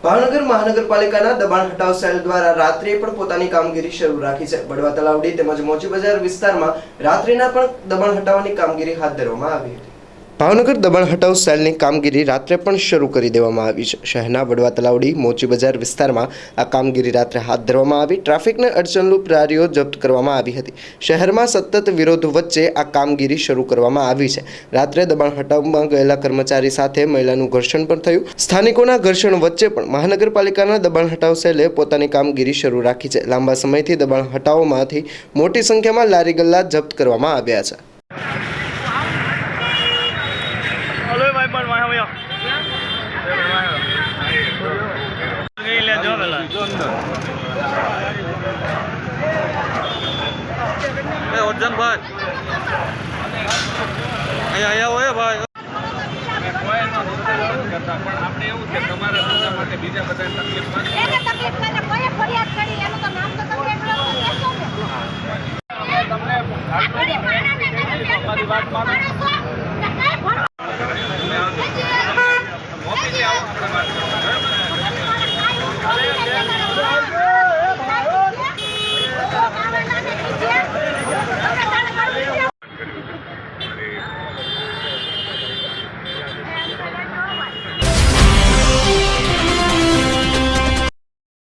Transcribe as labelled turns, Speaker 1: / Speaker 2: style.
Speaker 1: ભાવનગર મહાનગરપાલિકાના દબાણ હટાવ સેલ દ્વારા રાત્રે પણ પોતાની કામગીરી શરૂ રાખી છે। બળવા તલાવડી તેમજ મોચી બજાર વિસ્તારમાં રાત્રિના પણ દબાણ હટાવવાની કામગીરી હાથ ધરવામાં આવી હતી। ભાવનગર દબાણ હટાવ સેલની કામગીરી રાત્રે પણ શરૂ કરી દેવામાં આવી છે। શહેરના બળવા તલાવડી મોચી બજાર વિસ્તારમાં આ કામગીરી રાત્રે હાથ ધરવામાં આવી। ટ્રાફિકને અડચણરૂપ લારીઓ જપ્ત કરવામાં આવી હતી। શહેરમાં સતત વિરોધ વચ્ચે આ કામગીરી શરૂ કરવામાં આવી છે। રાત્રે દબાણ હટાવમાં ગયેલા કર્મચારી સાથે મહિલાનું ઘર્ષણ પણ થયું। સ્થાનિકોના ઘર્ષણ વચ્ચે પણ મહાનગરપાલિકાના દબાણ હટાવ સેલે પોતાની કામગીરી શરૂ રાખી છે। લાંબા સમયથી દબાણ હટાવમાંથી મોટી સંખ્યામાં લારી ગલ્લા જપ્ત કરવામાં આવ્યા છે।
Speaker 2: Alo ભાઈ પણ વાહ વાહ ગઈ લે જો પેલા એ અર્જન ભાઈ અહીંયા હોય ભાઈ કોઈ નો કરતા પણ આપણે એવું છે તમારા ધંધા માટે બીજા બધા તકલીફ એને તકલીફ કરે કોઈ ફરિયાદ કરી એનું તો નામ તો તમે એટલું કહેશો ને તમને અમારી વાત માનો